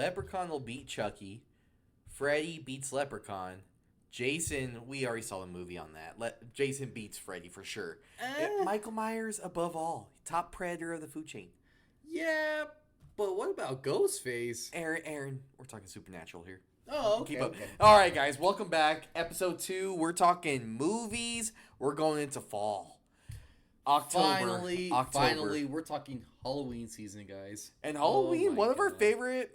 Leprechaun will beat Chucky. Freddy beats Leprechaun. Jason, we already saw the movie on that. Jason beats Freddy for sure. Michael Myers above all. Top predator of the food chain. Yeah, but what about Ghostface? Aaron, we're talking supernatural here. Oh, okay. Keep up. All right, guys, welcome back. Episode 2. We're talking movies. We're going into fall. October. Finally, we're talking Halloween season, guys. And Halloween, one of our favorite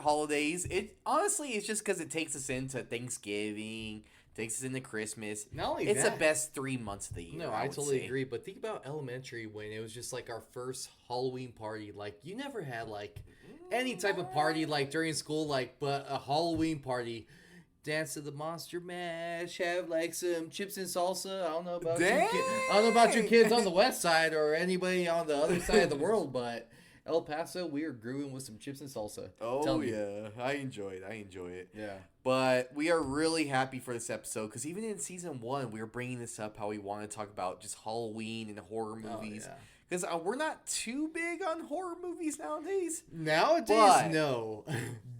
holidays. It honestly, it's just because it takes us into Thanksgiving, takes us into Christmas. Not only it's that, the best 3 months of the year. No, I totally agree. But think about elementary when it was just like our first Halloween party. Like you never had like any type of party like during school, like but a Halloween party. Dance to the Monster Mash, have like some chips and salsa. I don't know about you kids on the west side or anybody on the other side of the world, but El Paso, we are grooving with some chips and salsa. Oh yeah, I enjoy it. Yeah, but we are really happy for this episode because even in season 1, we were bringing this up how we want to talk about just Halloween and horror movies. Oh, yeah. Because we're not too big on horror movies nowadays. No.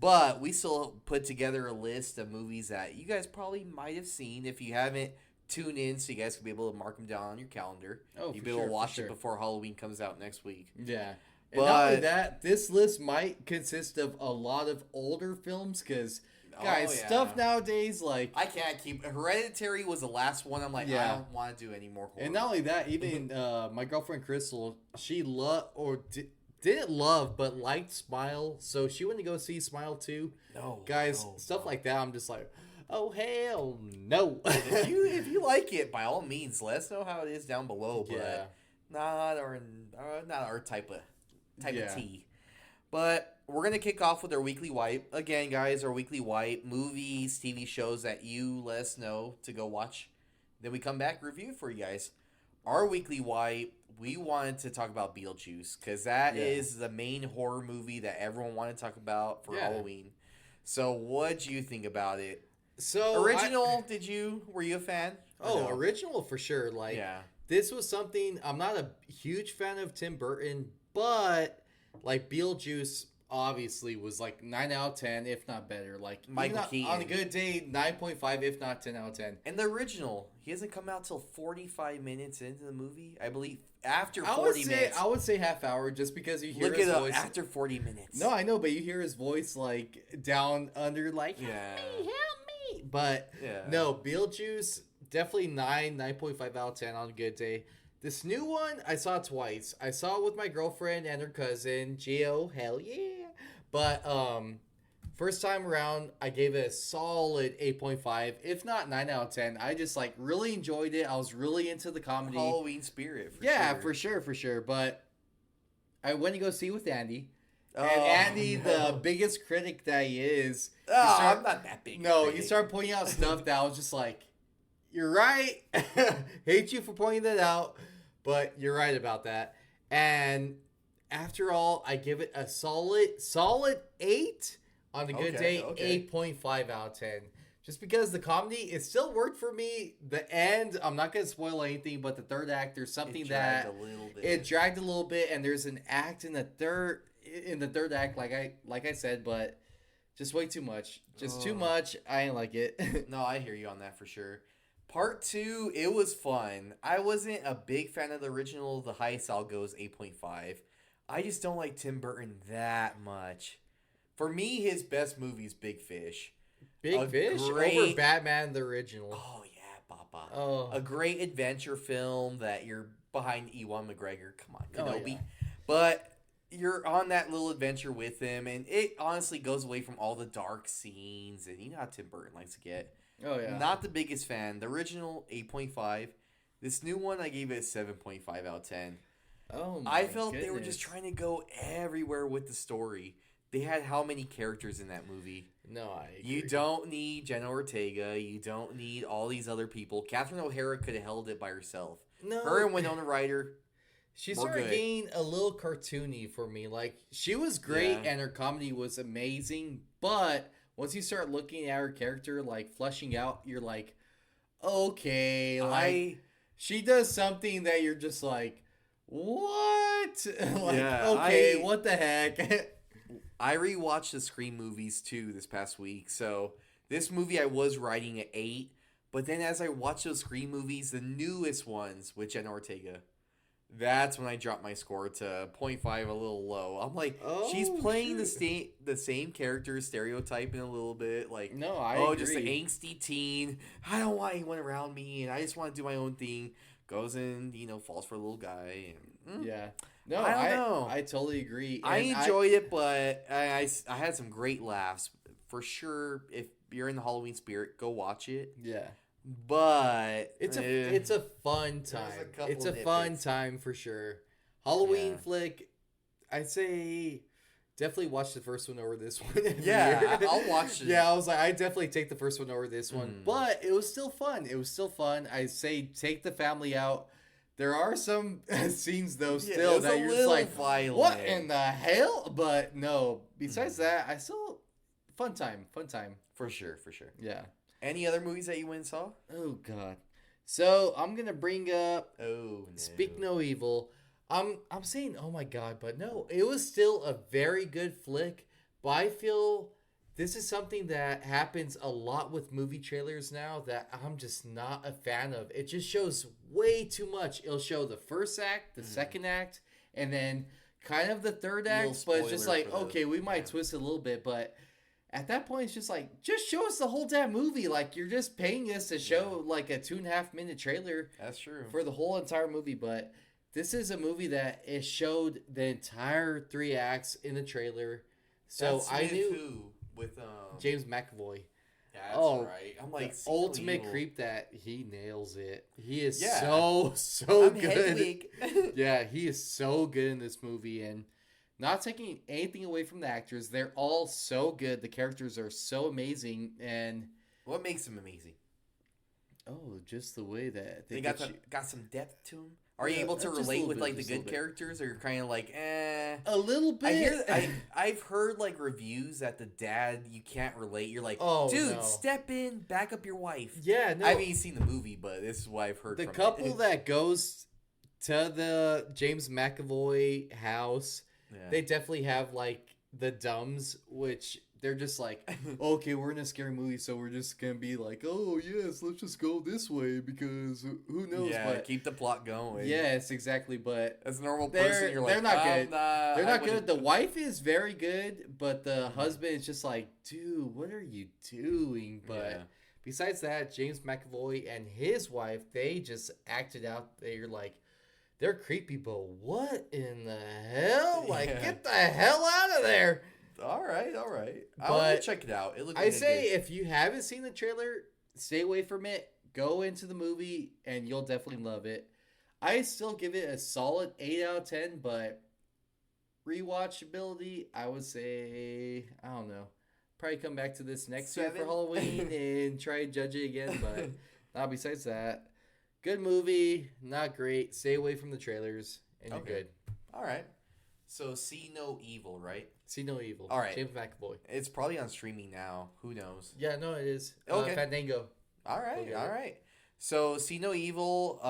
But we still put together a list of movies that you guys probably might have seen. If you haven't, tune in so you guys can be able to mark them down on your calendar. Oh, you'll be able to watch it before Halloween comes out next week. Yeah. And not only that, this list might consist of a lot of older films because... Guys, stuff nowadays, like... I can't keep... Hereditary was the last one. I'm like, I don't want to do any more horror. And not only that, even my girlfriend Crystal, she didn't love, but liked Smile. So she went to go see Smile 2. Stuff like that, I'm just like, oh, hell no. if you like it, by all means, let us know how it is down below. But not our type of tea. But... we're going to kick off with our weekly wipe. Again, guys, our weekly wipe, movies, TV shows that you let us know to go watch. Then we come back, review for you guys. Our weekly wipe, we wanted to talk about Beetlejuice because that is the main horror movie that everyone wanted to talk about for Halloween. So what'd you think about it? So original, were you a fan? Oh, no? Original for sure. Like, this was something, I'm not a huge fan of Tim Burton, but like Beetlejuice obviously was like 9 out of 10, if not better. Like Michael Keaton. On a good day, 9.5, if not 10 out of 10. And the original, he hasn't come out till 45 minutes into the movie, I believe. After 40 minutes. I would say half hour, just because you hear his voice. After 40 minutes. No, I know, but you hear his voice like down under, like help me. But no, Beetlejuice definitely 9.5 out of 10 on a good day. This new one, I saw twice. I saw it with my girlfriend and her cousin, Gio. Hell yeah. But first time around, I gave it a solid 8.5, if not 9 out of 10. I just like really enjoyed it. I was really into the comedy. Halloween spirit, for sure. But I went to go see with Andy. And Andy, the biggest critic that he is. I'm not that big. No, he started pointing out stuff that I was just like, you're right. Hate you for pointing that out, but you're right about that. And after all, I give it a solid 8 on a good day, 8.5 out of 10. Just because the comedy, it still worked for me. The end, I'm not going to spoil anything, but the third act, there's something it dragged a little bit, and there's an act in the third act, like I said, but just way too much. Too much. I ain't like it. No, I hear you on that for sure. Part 2, it was fun. I wasn't a big fan of the original. The highest I'll go is 8.5. I just don't like Tim Burton that much. For me, his best movie is Big Fish. Big Fish? Over Batman the original. Oh, yeah, Papa. Oh. A great adventure film that you're behind Ewan McGregor. Come on, Kenobi. Oh, yeah. But you're on that little adventure with him, and it honestly goes away from all the dark scenes, and you know how Tim Burton likes to get. Oh, yeah. Not the biggest fan. The original, 8.5. This new one, I gave it a 7.5 out of 10. Oh, my I felt goodness. they were just trying to go everywhere with the story. They had how many characters in that movie? No, I agree. You don't need Jenna Ortega. You don't need all these other people. Catherine O'Hara could have held it by herself. No. Her and Winona Ryder. She started getting a little cartoony for me. Like, she was great and her comedy was amazing, but once you start looking at her character, like, fleshing out, you're like, okay, like, she does something that you're just like, what? Like, what the heck? I rewatched the Scream movies too this past week. So this movie I was writing at 8, but then as I watched those Scream movies, the newest ones with Jenna Ortega, that's when I dropped my score to .5, a little low. I'm like, she's playing the same character stereotype in a little bit. Like, no, I agree. Just an angsty teen. I don't want anyone around me, and I just want to do my own thing. Goes in, falls for a little guy. And, yeah. No, I don't know. I totally agree. I enjoyed it, but I had some great laughs. For sure, if you're in the Halloween spirit, go watch it. Yeah. But it's a fun time. It's a fun time for sure. Halloween flick, I'd say definitely watch the first one over this one. Yeah, I'll watch it. Yeah, I was like, I definitely take the first one over this one. But it was still fun. I say take the family out. There are some scenes though still that you're just like, violent. What in the hell? But no, besides that, I still fun time. For sure. Yeah. Any other movies that you went and saw? Oh God. So I'm gonna bring up Speak No Evil. I'm saying oh my God, but no, it was still a very good flick. But I feel this is something that happens a lot with movie trailers now that I'm just not a fan of. It just shows way too much. It'll show the first act, the second act, and then kind of the third act. But it's just like, okay, we might twist it a little bit, but at that point, it's just like, just show us the whole damn movie. Like, you're just paying us to show like a 2.5 minute trailer. That's true. For the whole entire movie. But this is a movie that it showed the entire 3 acts in the trailer. So I knew with James McAvoy. That's right. I'm like the ultimate creep that he nails it. He is so good. Yeah, he is so good in this movie, and not taking anything away from the actors. They're all so good. The characters are so amazing. And what makes them amazing? Oh, just the way that they got some depth to them. Are you able to relate with like the good characters, or you're kind of like, eh? A little bit. I've heard like reviews that the dad you can't relate. You're like, dude, step in, back up your wife. Yeah, no. I haven't even seen the movie, but this is what I've heard. The from couple that goes to the James McAvoy house. Yeah. They definitely have like the dumbs, which they're just like, okay, we're in a scary movie, so we're just gonna be like, oh yes, let's just go this way because who knows? Yeah, but keep the plot going. Yes, exactly. But as a normal person, you're like, they're not good. They're not good. The wife is very good, but the husband is just like, dude, what are you doing? But besides that, James McAvoy and his wife, they just acted out. They're like, they're creepy, but what in the hell? Like, get the hell out of there. All right. I want to check it out. It looks. I say if you haven't seen the trailer, stay away from it. Go into the movie, and you'll definitely love it. I still give it a solid 8 out of 10, but rewatchability, I would say, I don't know. Probably come back to this next year for Halloween and try to judge it again, but not besides that. Good movie, not great. Stay away from the trailers, and you're good. All right. So, See No Evil, right? See No Evil. All right. James McAvoy. It's probably on streaming now. Who knows? Yeah, no, it is. Okay. Fandango. All right. So, See No Evil,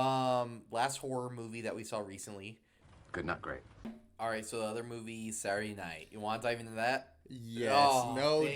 last horror movie that we saw recently. Good, not great. All right, so the other movie, Saturday Night. You want to dive into that? Yes, no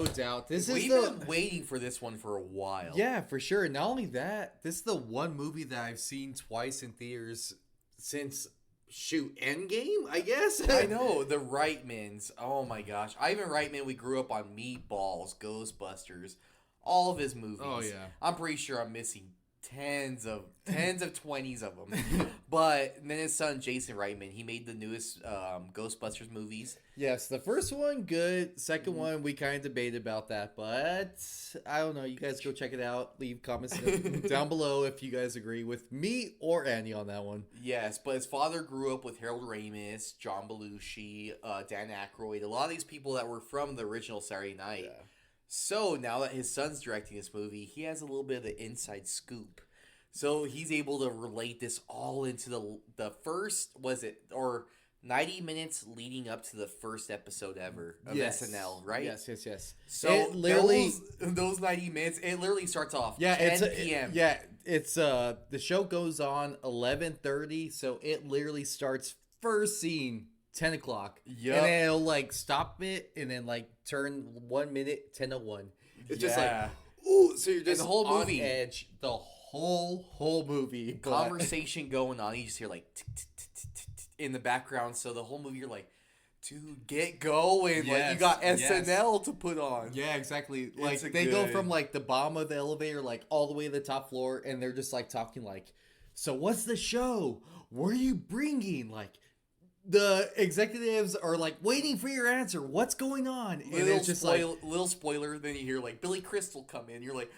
doubt. We've been waiting for this one for a while. Yeah, for sure. Not only that, this is the one movie that I've seen twice in theaters since Endgame, I guess. I know, the Reitmans. Oh my gosh. Ivan Reitman, we grew up on Meatballs, Ghostbusters, all of his movies. Oh yeah. I'm pretty sure I'm missing tens of 20s of them. But then his son Jason Reitman, he made the newest Ghostbusters movies. Yes, the first one good. Second one we kind of debated about that, but I don't know. You guys go check it out. Leave comments down below if you guys agree with me or Andy on that one. Yes, but his father grew up with Harold Ramis, John Belushi, Dan Aykroyd, a lot of these people that were from the original Saturday Night. Yeah. So now that his son's directing this movie, he has a little bit of the inside scoop. So he's able to relate this all into the first, 90 minutes leading up to the first episode ever of SNL, right? Yes. So it literally those 90 minutes, it literally starts off 10 p.m. It's the show goes on 11:30, so it literally starts first scene 10 o'clock. Yep. And then it'll like stop it and then like turn 1 minute 10:01. It's just like, ooh, so you're just the whole on movie, edge the whole movie. Conversation going on. You just hear like in the background. So the whole movie, you're like, dude, get going. Yes, like you got SNL to put on. Yeah, exactly. Like they go from like the bottom of the elevator like all the way to the top floor, and they're just like talking like, so what's the show? What are you bringing? Like the executives are like waiting for your answer. What's going on? And it's just like little spoiler. Then you hear like Billy Crystal come in. You're like,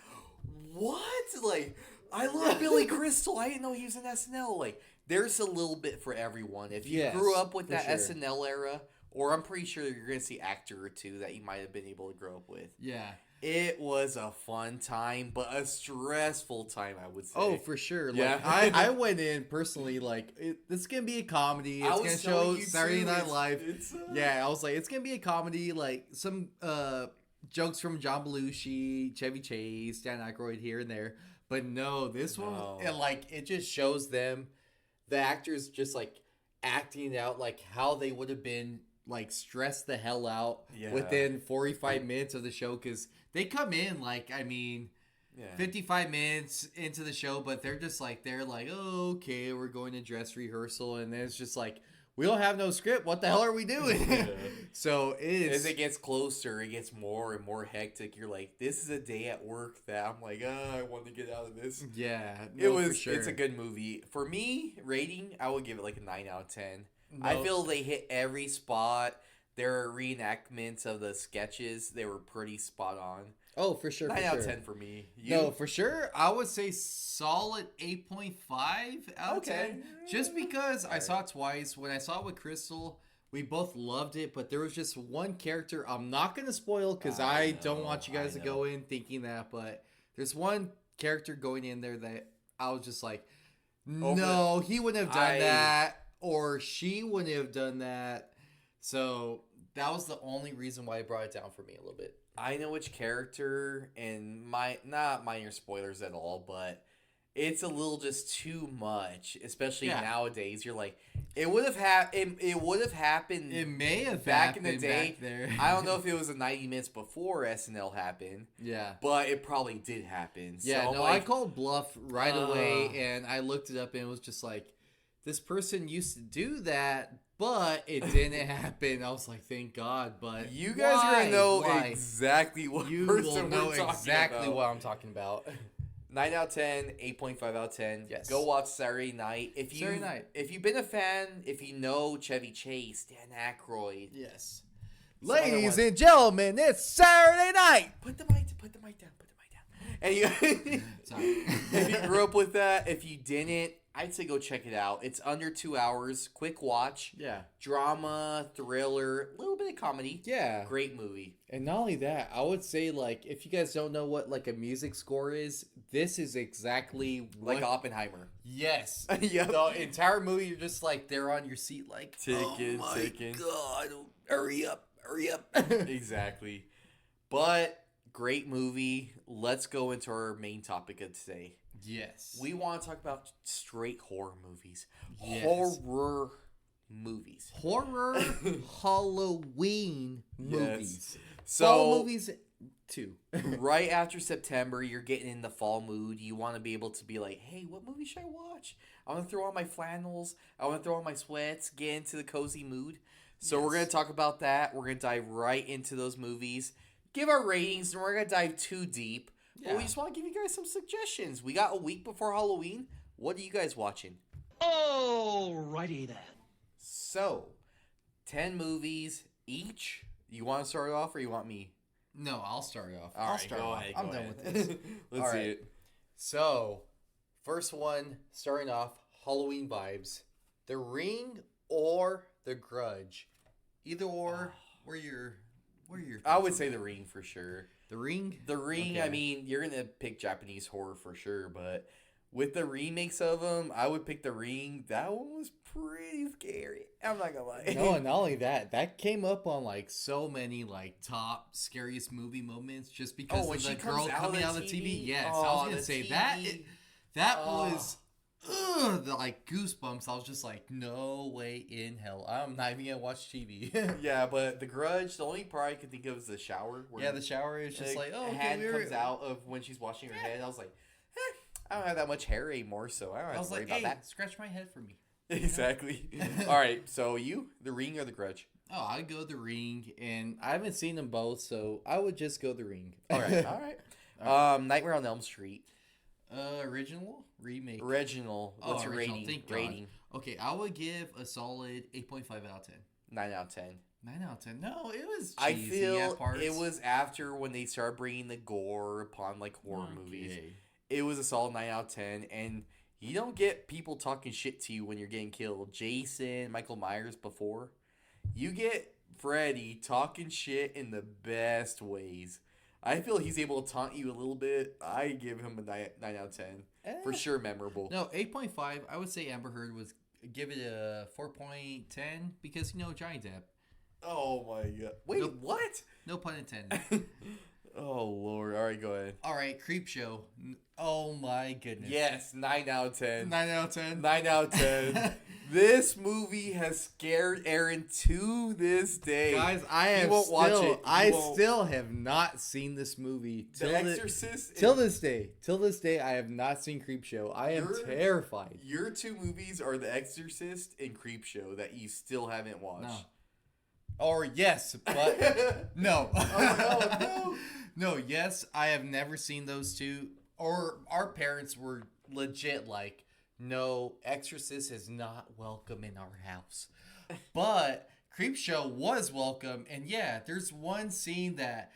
what? Like I love Billy Crystal. I didn't know he was in SNL. Like there's a little bit for everyone. If you grew up with that SNL era, or I'm pretty sure you're gonna see actor or two that you might have been able to grow up with. Yeah. It was a fun time, but a stressful time, I would say. Oh, for sure. Yeah. Like, I went in personally, like, this is going to be a comedy. It's going to show Saturday Night Live. Yeah, I was like, it's going to be a comedy. Like, some jokes from John Belushi, Chevy Chase, Dan Aykroyd here and there. But no, this one, and like, it just shows them, the actors just, like, acting out, like, how they would have been, like, stressed the hell out within 45 minutes of the show, because they come in, like, I mean, 55 minutes into the show, but they're like, oh, okay, we're going to dress rehearsal, and then it's just like, we don't have no script, what the hell are we doing? So as it gets closer, it gets more and more hectic. You're like, this is a day at work that I'm like, I want to get out of this. Yeah, it's a good movie. For me, rating, I would give it like a 9 out of 10. I feel they hit every spot. Their reenactments of the sketches, they were pretty spot on. Oh, for sure. 9 out of 10 for me. No, for sure. I would say solid 8.5 out of 10. Just because I saw it twice. When I saw it with Crystal, we both loved it, but there was just one character I'm not going to spoil because I don't want you guys to go in thinking that, but there's one character going in there that I was just like, no, he wouldn't have done that. Or she wouldn't have done that. So that was the only reason why I brought it down for me a little bit. I know which character, and not minor spoilers at all, but it's a little just too much, especially nowadays. You're like, it would have happened. It may have back in the day. Back there. I don't know if it was 90 minutes before SNL happened. Yeah, but it probably did happen. Yeah, so I called bluff right away, and I looked it up, and it was just like, this person used to do that, but it didn't happen. I was like, thank God. But you guys are gonna know exactly what you person will know we're talking exactly about. what I'm talking about. 9 out of 10, 8.5 out of 10. Yes. Go watch Saturday Night. If you've been a fan, if you know Chevy Chase, Dan Aykroyd. Yes. Ladies and gentlemen, it's Saturday night. Put the mic down. And if you grew up with that, if you didn't, I'd say go check it out. It's under 2 hours. Quick watch. Yeah. Drama, thriller, a little bit of comedy. Yeah. Great movie. And not only that, I would say, like, if you guys don't know what, like, a music score is, this is exactly like Oppenheimer. Yes. Yep. The entire movie, you're just, like, there on your seat, like, ticking. God, hurry up. Exactly. But, great movie. Let's go into our main topic of today. Yes. We want to talk about straight horror movies. Yes. Horror movies. Horror Halloween movies. Yes. So, fall movies too. Right after September, you're getting in the fall mood. You want to be able to be like, hey, what movie should I watch? I want to throw on my flannels. I want to throw on my sweats. Get into the cozy mood. So we're going to talk about that. We're going to dive right into those movies. Give our ratings, and we're going to dive too deep. But we just want to give you guys some suggestions. We got a week before Halloween. What are you guys watching? Alrighty then. So, 10 movies each. You want to start off or you want me? No, I'll start off. All right, go ahead. I'm done with this. Let's see it. So, first one, starting off, Halloween vibes. The Ring or The Grudge. Either or, where you're I would say The Ring for sure. The Ring? The Ring, okay. I mean, you're going to pick Japanese horror for sure, but with the remakes of them, I would pick The Ring. That one was pretty scary. I'm not going to lie. No, and not only that came up on, like, so many, like, top scariest movie moments just because of the girl coming out of the TV. Yes, I was going to say, that was like goosebumps. I was just like, no way in hell. I'm not even gonna watch TV. Yeah, but The Grudge, the only part I can think of is the shower. Yeah, the shower is just like, oh, okay, hand comes out of when she's washing her head. I was like, I don't have that much hair anymore, so I don't have to worry about that. Scratch my head for me. Exactly. All right, so you, The Ring or The Grudge? Oh, I'd go The Ring, and I haven't seen them both, so I would just go The Ring. All right, all right. Nightmare on Elm Street. Original? Remake? Original. What's your original. rating? Rating. Okay, I would give a solid 8.5 out of 10. 9 out of 10. 9 out of 10. No, it was cheesy I feel at parts. it was after when they started bringing the gore upon like horror movies. It was a solid 9 out of 10, and you don't get people talking shit to you when you're getting killed. Jason, Michael Myers before. You get Freddy talking shit in the best ways. I feel he's able to taunt you a little bit. I give him a 9 out of 10. For sure memorable. No, 8.5. I would say Amber Heard was give it a 4.10 because, Johnny Depp. Oh my god. Wait, what? No pun intended. Oh lord. All right, go ahead. All right, Creepshow. Oh my goodness. Yes, 9 out of 10. 9 out of 10. 9 out of 10. This movie has scared Aaron to this day. Guys, I still have not seen this movie. The Exorcist. Till this day, I have not seen Creepshow. I am terrified. Your two movies are The Exorcist and Creepshow that you still haven't watched. No. Or yes, but no. Oh no. No, yes, I have never seen those two. Or our parents were legit like, no, Exorcist is not welcome in our house. But Creepshow was welcome. And yeah, there's one scene that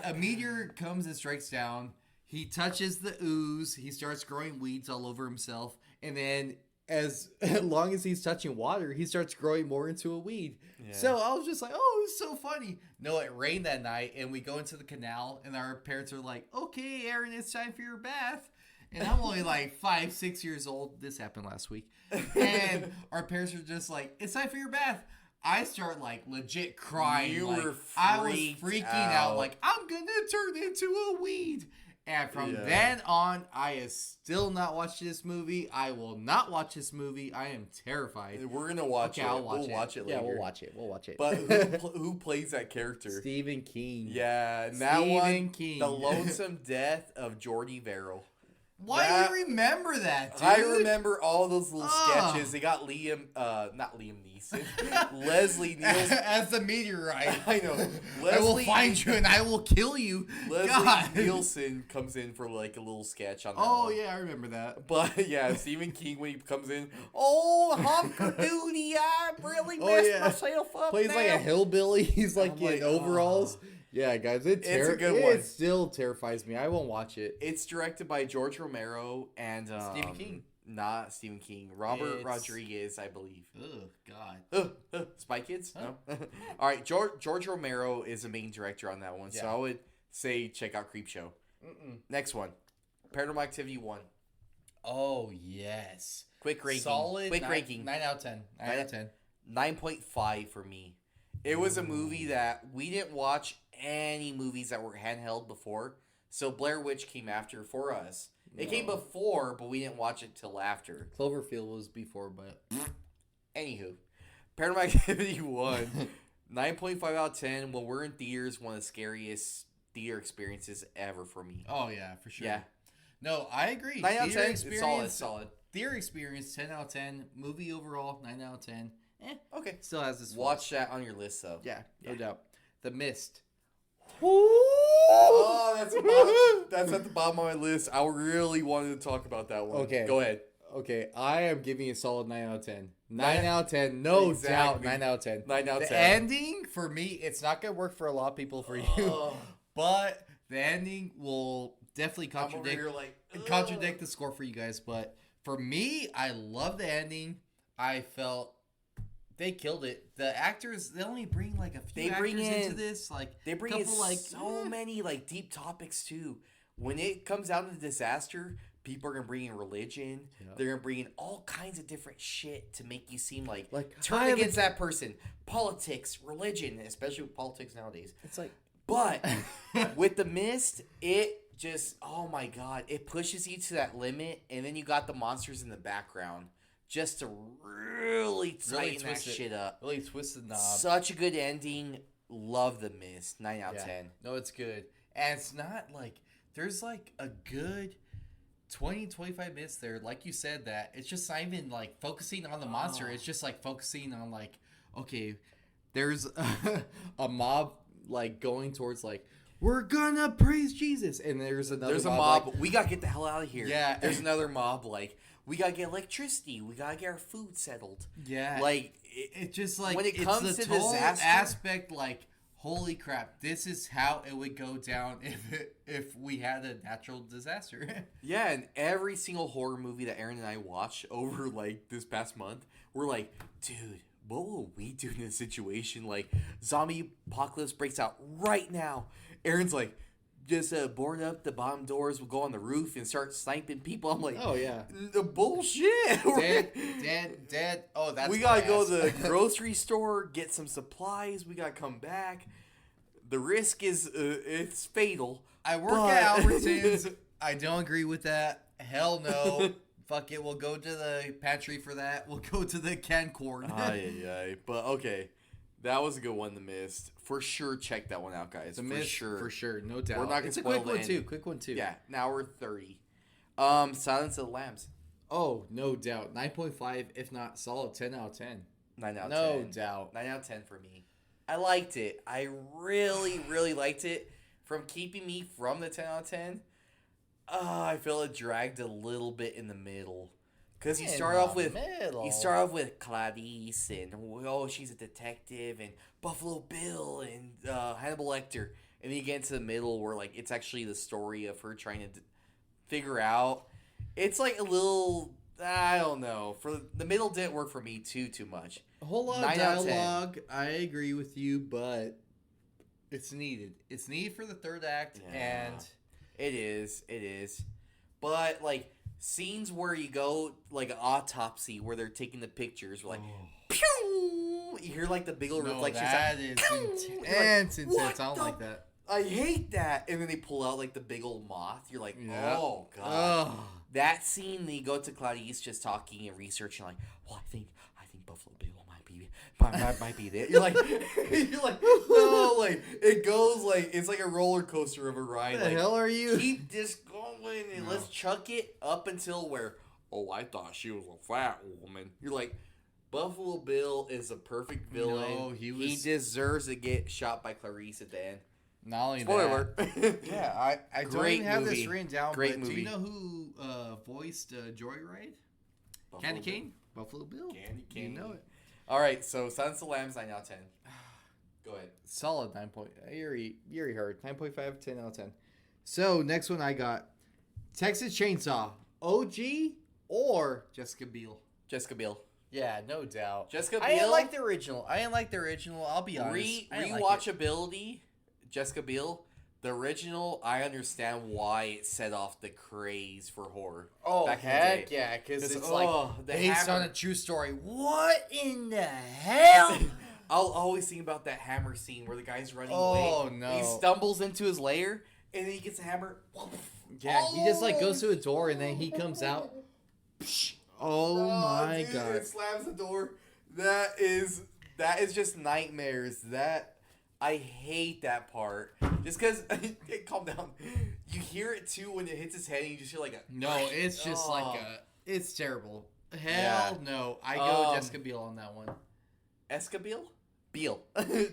a meteor comes and strikes down. He touches the ooze. He starts growing weeds all over himself. And then as long as he's touching water, he starts growing more into a weed. Yeah. So I was just like, oh, it's so funny. No, it rained that night, and we go into the canal, and our parents are like, okay, Aaron, it's time for your bath. And I'm only like 5, 6 years old. This happened last week. And our parents are just like, it's time for your bath. I start like legit crying. I was freaking out. Like, I'm going to turn into a weed. And from then on, I have still not watched this movie. I will not watch this movie. I am terrified. We're going to watch it. We'll watch it later. Yeah, we'll watch it. We'll watch it. But who plays that character? Stephen King. Yeah, and that one, King. The Lonesome Death of Jordy Verrill. Why do you remember that, dude? I remember all those little sketches. They got not Liam Neeson, Leslie Nielsen as the meteorite. I know. I will find you and I will kill you. Leslie Nielsen comes in for like a little sketch on that. Oh yeah, I remember that. But yeah, Stephen King when he comes in, oh honker doody, I really messed myself up. Plays like a hillbilly. He's like in overalls. Yeah, guys, it's a good one. It still terrifies me. I won't watch it. It's directed by George Romero and Stephen King. Not Stephen King. Robert Rodriguez, I believe. Oh, God. Spy Kids? Huh? No? All right, George Romero is the main director on that one, so I would say check out Creepshow. Next one. Paranormal Activity 1. Oh, yes. Quick ranking. Solid. Quick ranking. 9 out of 10. 9 out of 10. 9.5 for me. It was a movie that we didn't watch any movies that were handheld before. So Blair Witch came after for us. It came before, but we didn't watch it till after. Cloverfield was before, but... Anywho. Paranormal Activity 1. 9.5 out of 10. When we're in theaters, one of the scariest theater experiences ever for me. Oh, yeah, for sure. Yeah. No, I agree. 9 out of 10. It's solid. Theater experience, 10 out of 10. Movie overall, 9 out of 10. Okay. Still has this. Watch that on your list, though. Yeah, no doubt. The Mist. Oh, that's at the bottom of my list. I really wanted to talk about that one. Okay. Go ahead. Okay, I am giving a solid 9 out of 10. 9 out of 10, no doubt. 9 out of 10. 9 out of 10. The ending, for me, it's not going to work for a lot of people, for you. But the ending will definitely contradict the score for you guys. But for me, I love the ending. I felt they killed it. The actors, they only bring like a few actors into this. Like they bring in so many like deep topics too. When it comes down to disaster, people are gonna bring in religion. Yeah. They're gonna bring in all kinds of different shit to make you seem like turn against that person. Politics, religion, especially with politics nowadays. It's like, but with The Mist, it just, oh my god, it pushes you to that limit, and then you got the monsters in the background just to really tighten that shit up. Really twist the knob. Such a good ending. Love The Mist. 9 out of 10. No, it's good. And it's not like, there's like a good 20, 25 minutes there. Like you said, that it's just not even like focusing on the monster. It's just like focusing on like, okay, there's a mob like going towards like, we're gonna praise Jesus. And there's another There's a mob. like, we gotta get the hell out of here. Yeah. There's another mob like, we gotta get electricity. We gotta get our food settled. Yeah. Like, it just like, when it it's comes the to total disaster aspect, like, holy crap, this is how it would go down if we had a natural disaster. yeah, and every single horror movie that Aaron and I watched over like this past month, we're like, dude, what will we do in this situation? Like, zombie apocalypse breaks out right now. Aaron's like, just board up the bottom doors, we'll go on the roof and start sniping people. I'm like, Oh, yeah. the bullshit. Dead. Oh, that's we gotta go to the grocery store, get some supplies. We gotta come back. The risk is it's fatal. I work at Albertsons. I don't agree with that. Hell no. Fuck it. We'll go to the pantry for that. We'll go to the canned corn. But okay. That was a good one, The Mist. For sure, check that one out, guys. For sure, no doubt. We're not gonna it's a spoil quick one the too. ending. Quick one too. Yeah, now we're 30. Silence of the Lambs. Oh, no doubt. 9.5, if not solid 10 out of 10. 9 out of 10. No doubt. 9 out of 10 for me. I liked it. I really, really liked it. From keeping me from the 10 out of 10, I feel it dragged a little bit in the middle. Because you start off with Clarice and she's a detective, and Buffalo Bill and Hannibal Lecter, and then you get into the middle where like it's actually the story of her trying to figure out. It's like a little, I don't know. For the middle didn't work for me too much. A whole lot of dialogue. I agree with you, but it's needed. It's needed for the third act, and it is. But like, scenes where you go like an autopsy where they're taking the pictures, like, pew! You hear like the big old reflection. That is intense. I don't like that. I hate that. And then they pull out like the big old moth. You're like, oh god. That scene, they go to Clarice just talking and researching, like, well, I think Buffalo Bill might be there. You're like, no, like it goes like it's like a roller coaster of a ride. What the hell are you? Keep this going and let's chuck it up until where. Oh, I thought she was a fat woman. You're like, Buffalo Bill is a perfect villain. No, he deserves to get shot by Clarice at the end. Not only Spoiler. that. Yeah, I don't even have this written down. Great but movie. Do you know who voiced Joyride? Candy Cane? Buffalo Bill. Candy Cane. You know it. All right, so Silence of the Lambs, 9 out of 10. Go ahead. Solid 9 point. You already heard. 9.5, 10 out of 10. So, next one I got Texas Chainsaw. OG or Jessica Biel? Jessica Biel. Yeah, no doubt. Jessica Biel. I didn't like the original. I'll be honest. Rewatchability, Jessica Biel. The original, I understand why it set off the craze for horror. Oh, back heck in the day. yeah, because it's based on a true story. What in the hell? I'll always think about that hammer scene where the guy's running away. Oh, no. He stumbles into his lair, and then he gets a hammer. Yeah, he just like goes to a door, and then he comes out. Oh my god! It slams the door. That is just nightmares. I hate that part. Just because, calm down. You hear it too when it hits his head, and you just feel like a. No, it's just it's terrible. Hell no! I go Jessica Biel on that one. Escabiel? Beal.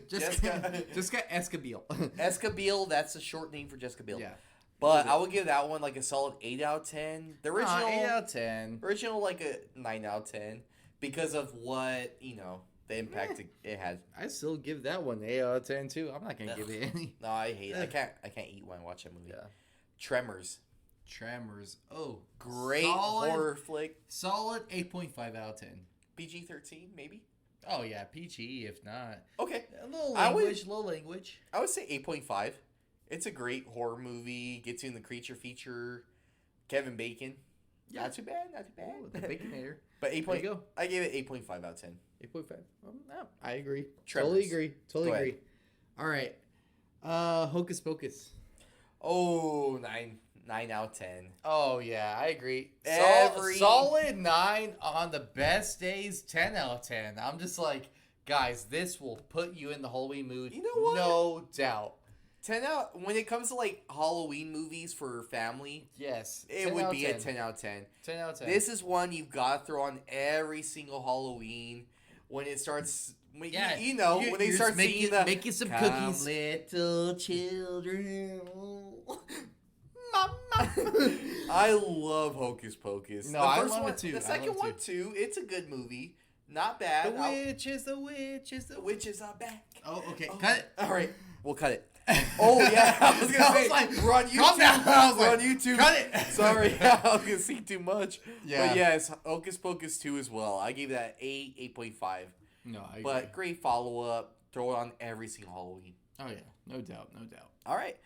Jessica Escabiel. Escabiel, that's a short name for Jessica Biel. Yeah. But I would give that one like a solid 8 out of 10. The original 8 out of 10. Original like a 9 out of 10 because of what, the impact it had. I still give that one 8 out of 10 too. I'm not gonna give it any. No, I hate it. I can't eat when I watch that movie. Yeah. Tremors. Oh, great horror flick. Solid 8.5 out of 10. PG-13 maybe. Oh yeah, PG if not. Okay. A little language. I would say 8.5. It's a great horror movie. Gets you in the creature feature. Kevin Bacon. Yeah. Not too bad. Oh, the Baconator. But 8. I gave it 8.5 out of 10. 8.5. No, I agree. Tremors. Totally agree. All right. Hocus Pocus. Oh, 9 out of 10. Oh yeah, I agree. Every Solid 9 on the best days. 10 out of 10. I'm just like, guys, this will put you in the Halloween mood. You know what? No doubt. 10 out. When it comes to like Halloween movies for family, Yes, it would be a 10 out of 10. 10 out of 10. This is one you've got to throw on every single Halloween when it starts. When, Yeah, you know, when they start singing making some "Come, cookies, little children. Mama. I love Hocus Pocus. No, The I first love one, it too. The I second love it one too. It's a good movie. Not bad. the Witches are back. Oh, okay. Oh, Cut it. All right, we'll cut it. Oh yeah, I was gonna say, we're on YouTube. calm down. I was We're like, on YouTube. cut it. Sorry, I was gonna see too much. Yeah. But yes, Hocus Pocus 2 as well. I gave that 8.5. No, I agree. But great follow up. Throw it on every single Halloween. Oh yeah, no doubt. All right,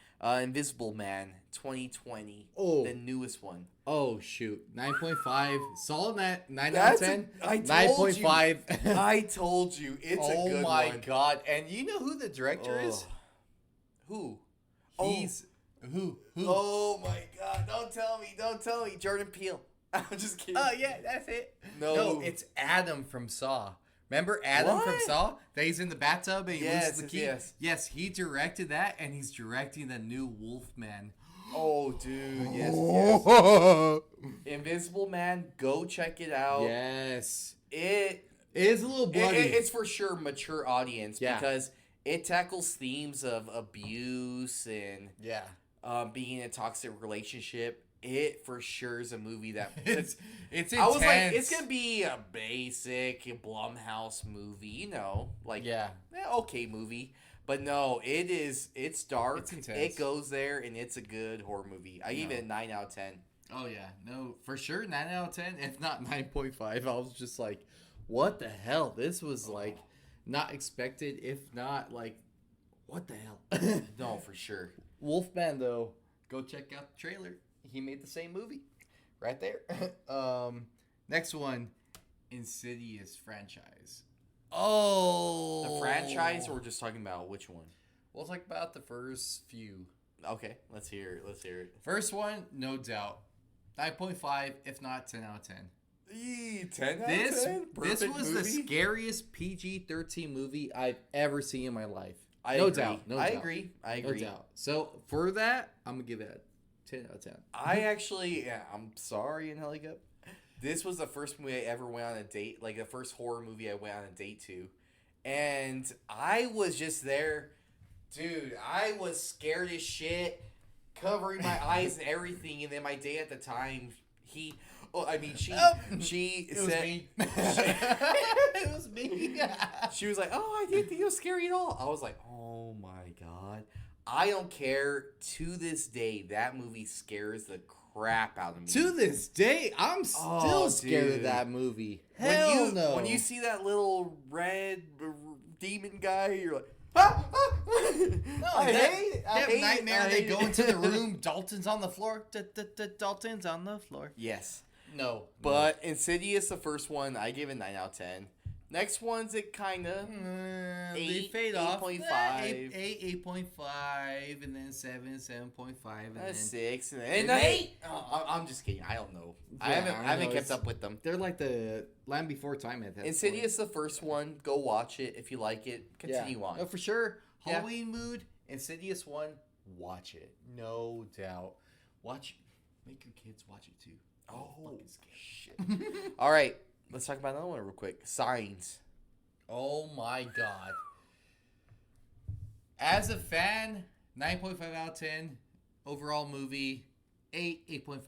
Invisible Man 2020. Oh. The newest one. Oh shoot, 9.5. Solid 9 out of That's 10. I told you. 9.5. I told you. It's a good one. Oh my god! And you know who the director is? Who? He's who? Oh my god! Don't tell me. Jordan Peele. I'm just kidding. Oh yeah, that's it. No. No, it's Adam from Saw. Remember Adam from What? Saw? That he's in the bathtub and he loses the key? Yes. Yes, he directed that and he's directing the new Wolfman. Oh, dude. Yes. Invisible Man. Go check it out. Yes. It is a little bloody. it's for sure mature audience Yeah. because it tackles themes of abuse and yeah. being in a toxic relationship. It for sure is a movie that It's intense. I was like, it's gonna be a basic Blumhouse movie, you know, like okay movie. But no, it is. It's dark. It's intense. It goes there, and it's a good horror movie. I give it a 9 out of 10. Oh yeah, no, for sure, 9 out of 10. If not 9.5, I was just like, what the hell? This was like not expected. If not, like, what the hell? No, for sure. Wolfman though, go check out the trailer. He made the same movie, right there. Next one, Insidious franchise. Oh, The franchise, or we're just talking about which one? We'll talk about the first few. Okay, let's hear it. First one, no doubt, 9.5, if not 10 out of 10. 10 out This of 10? this Perfect was movie? the scariest PG-13 movie I've ever seen in my life. I No agree. doubt. I agree. No doubt. So for that, I'm gonna give it a 10 out of 10. I actually, I'm sorry, Angelica. This was the first movie I ever went on a date, like the first horror movie I went on a date to. And I was just there. Dude, I was scared as shit, covering my eyes and everything. And then my date at the time, she It said, was me. It was me. she was like, "Oh, I didn't think it was scary at all." I was like, "Oh my god." I don't care. To this day, that movie scares the crap out of me. To this day, I'm still scared dude. of that movie. Hell no. When you see that little red demon guy, you're like, ah, ah. I hate it. nightmare. They go into the room. Dalton's on the floor. Dalton's on the floor. Yes. No. But Insidious, the first one, I give it 9 out of 10. Next one's it kind of They fade off. 8.5. 8.5, and then 7, 7.5, and then 6, and and 8. Oh, I'm just kidding. I don't know. I haven't kept up with them. They're like the Land Before Time at that Insidious, the first one. Go watch it if you like it. Continue on. No, for sure. Yeah. Halloween mood. Insidious 1. Watch it. No doubt. Watch. Make your kids watch it too. Oh, fucking scary. shit. All right. Let's talk about another one real quick. Signs. Oh my god. As a fan, 9.5 out of 10. Overall movie, 8.5.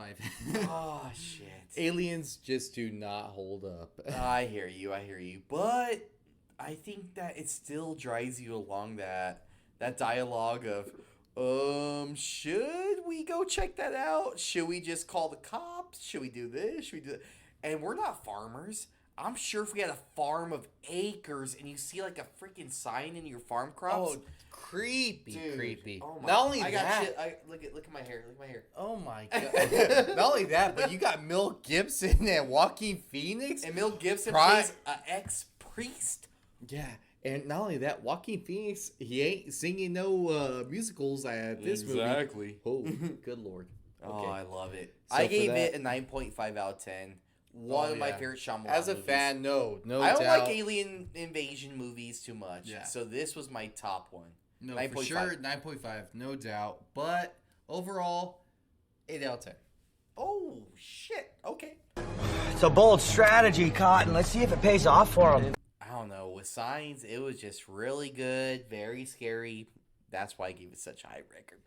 Oh, shit. Aliens just do not hold up. I hear you. But I think that it still drives you along that dialogue of, should we go check that out? Should we just call the cops? Should we do this? Should we do that? And we're not farmers. I'm sure if we had a farm of acres and you see like a freaking sign in your farm crops. Oh, creepy, dude, creepy. Oh my, Not only I got that. shit. Look at my hair. Look at my hair. Oh my god. Not only that, but you got Mel Gibson and Joaquin Phoenix. And Mel Gibson Pri- plays an ex-priest. Yeah. And not only that, Joaquin Phoenix, he ain't singing no musicals at this movie. Exactly. Oh, good Lord. Oh, I love it. So I for gave that- it a 9.5 out of 10. One of my favorite Shyamalan As a movies. fan, no I don't doubt. like alien invasion movies too much. Yeah. So this was my top one. No, 9.5. for sure, 9.5, no doubt. But overall, 8 out of 10. Oh, shit. Okay. It's a bold strategy, Cotton. Let's see if it pays off for him. I don't know. With Signs, it was just really good. Very scary. That's why I gave it such a high record.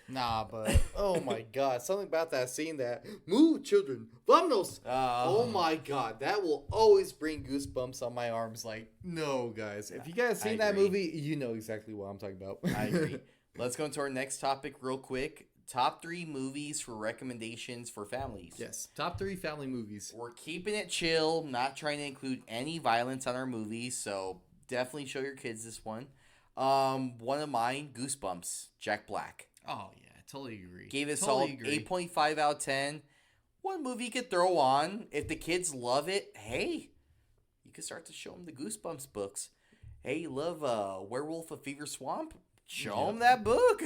Nah, but oh my god, something about that scene that move children, vámonos. Oh my god, that will always bring goosebumps on my arms. Like, no, guys, if you guys seen that movie, you know exactly what I'm talking about. I agree. Let's go into our next topic real quick. Top 3 movies for recommendations for families. Yes, top 3 family movies. We're keeping it chill, not trying to include any violence on our movies, so definitely show your kids this one. One of mine, Goosebumps, Jack Black. Oh yeah, totally agree. Gave it totally solid 8.5 out of 10. One movie you could throw on. If the kids love it, hey, you could start to show them the Goosebumps books. Hey, you love Werewolf of Fever Swamp? Show them that book.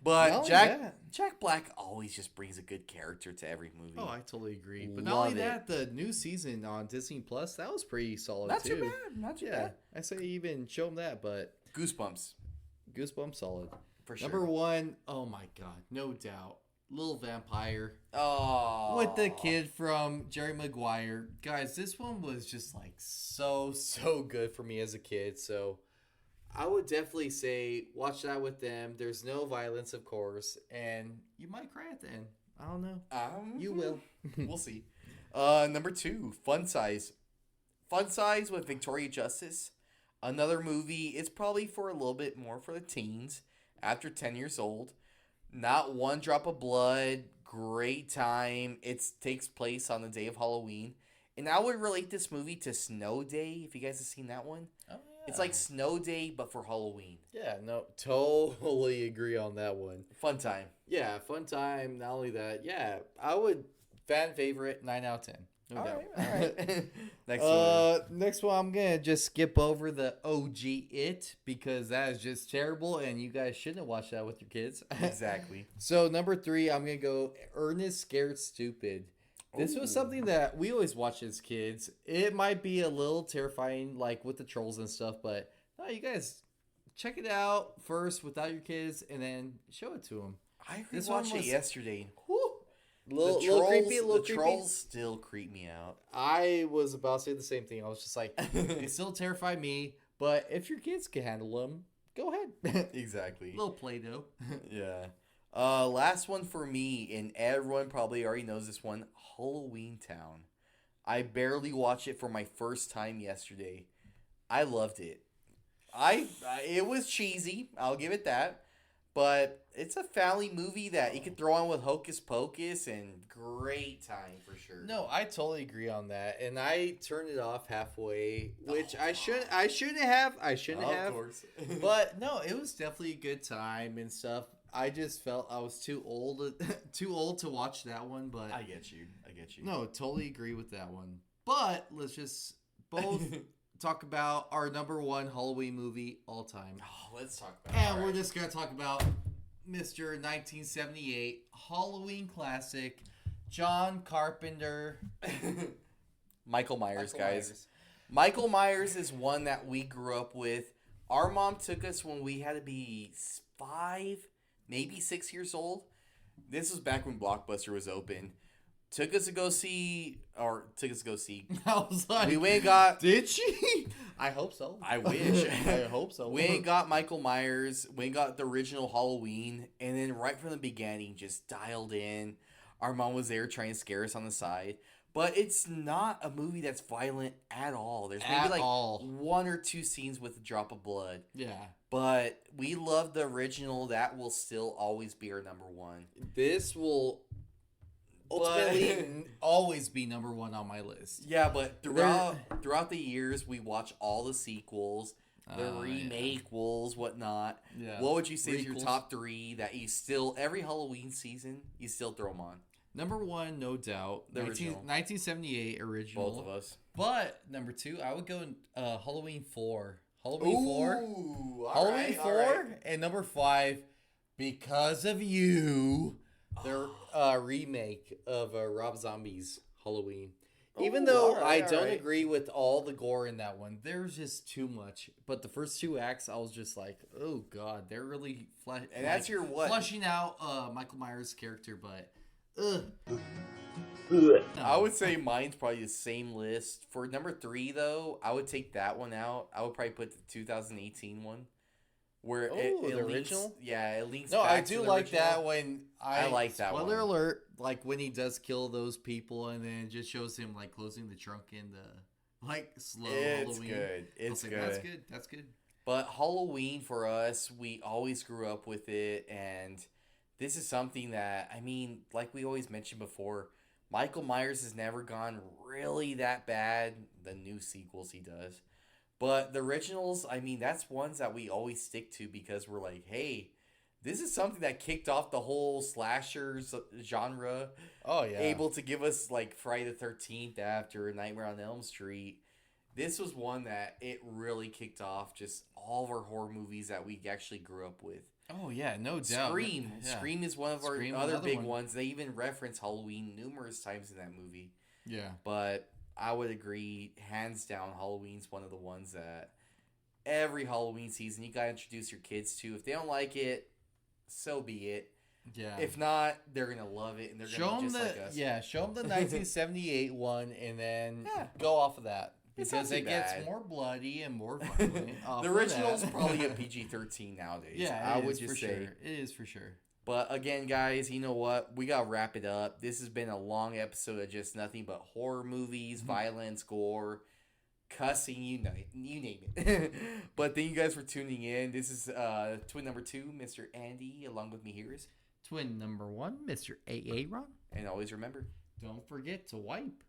But Jack Black always just brings a good character to every movie. Oh, I totally agree. But not only that, the new season on Disney Plus, that was pretty solid Not too. too bad. Not too bad. I say even show them that, but Goosebumps. solid. For sure. Number 1, oh my god, no doubt. Little Vampire. Oh. With the kid from Jerry Maguire. Guys, this one was just like so good for me as a kid. So I would definitely say watch that with them. There's no violence, of course. And you might cry at the end. I don't know. You will. We'll see. Number 2, Fun Size. Fun Size with Victoria Justice. Another movie. It's probably for a little bit more for the teens. After 10 years old. Not one drop of blood. Great time. It takes place on the day of Halloween. And I would relate this movie to Snow Day, if you guys have seen that one. Oh, yeah. It's like Snow Day, but for Halloween. Yeah, no, totally agree on that one. Fun time. Yeah, fun time. Not only that, yeah, I would fan favorite 9 out of 10. No doubt. All right. Next one, I'm gonna just skip over the OG It because that is just terrible, and you guys shouldn't watch that with your kids. Exactly. So number 3, I'm gonna go Ernest Scared Stupid. This was something that we always watched as kids. It might be a little terrifying, like with the trolls and stuff, but no, you guys check it out first without your kids, and then show it to them. I watched it yesterday. Little Trolls still creep me out. I was about to say the same thing. I was just like, they still terrify me. But if your kids can handle them, go ahead. Exactly. Little Play-Doh. Yeah. Last one for me, and everyone probably already knows this one, Halloween Town. I barely watched it for my first time yesterday. I loved it. It was cheesy. I'll give it that. But it's a family movie that you can throw on with Hocus Pocus and great time for sure. No, I totally agree on that. And I turned it off halfway, which I shouldn't have. Of course. But no, it was definitely a good time and stuff. I just felt I was too old to watch that one, but I get you. No, totally agree with that one. But let's just both talk about our number 1 Halloween movie all time. Oh, let's talk about it. And we're just going to talk about Mr. 1978 Halloween classic, John Carpenter. Michael Myers, guys. Michael Myers is one that we grew up with. Our mom took us when we had to be 5, maybe 6 years old. This was back when Blockbuster was open. Took us to go see. I was like, we went and got. Did she? I hope so. I wish. I hope so. We ain't got Michael Myers. We ain't got the original Halloween. And then right from the beginning, just dialed in. Our mom was there trying to scare us on the side. But it's not a movie that's violent at all. There's maybe one or two scenes with a drop of blood. Yeah. But we love the original. That will still always be our number 1. This will ultimately always be number 1 on my list. Yeah, but throughout the years, we watch all the sequels, the remakeables, whatnot. Yeah. What would you say is your top 3 that you still, every Halloween season, you still throw them on? Number 1, no doubt, 1978 original. Both of us. But number 2, I would go Halloween 4. Halloween 4. Halloween 4 and number 5, Because of You. Their remake of Rob Zombie's Halloween. Even though I don't agree with all the gore in that one, there's just too much. But the first 2 acts, I was just like, oh god, they're really that's your what? Fleshing out Michael Myers' character, but I would say mine's probably the same list. For number 3, though, I would take that one out. I would probably put the 2018 one. Where it the links, original? Yeah, it links no, back I to do the like original. that when I like that spoiler one. alert, like when he does kill those people and then it just shows him like closing the trunk in the like slow It's Halloween. good. It's like, good. That's good. But Halloween for us, we always grew up with it, and this is something that, I mean, like we always mentioned before, Michael Myers has never gone really that bad. The new sequels he does. But the originals, I mean, that's ones that we always stick to because we're like, hey, this is something that kicked off the whole slasher genre. Oh, yeah. Able to give us, like, Friday the 13th after Nightmare on Elm Street. This was one that it really kicked off just all of our horror movies that we actually grew up with. Oh, yeah, no doubt. Scream. Yeah. Scream is one of our Scream, other another big one. ones. They even reference Halloween numerous times in that movie. Yeah. But I would agree, hands down, Halloween's one of the ones that every Halloween season you gotta introduce your kids to. If they don't like it, so be it. Yeah. If not, they're gonna love it and they're show gonna be them just like us. Yeah, show them the 1978 one and then Yeah. go off of that. It's not Because too it gets bad. more bloody and more violent. off The of original's that. probably a PG-13 nowadays. Yeah, I it would is just for say. sure. It is for sure. But again, guys, you know what? We gotta wrap it up. This has been a long episode of just nothing but horror movies, violence, gore, cussing, you name it. But thank you guys for tuning in. This is twin number 2, Mr. Andy, along with me here is. Twin number 1, Mr. AA Ron. And always remember, Don't forget to wipe.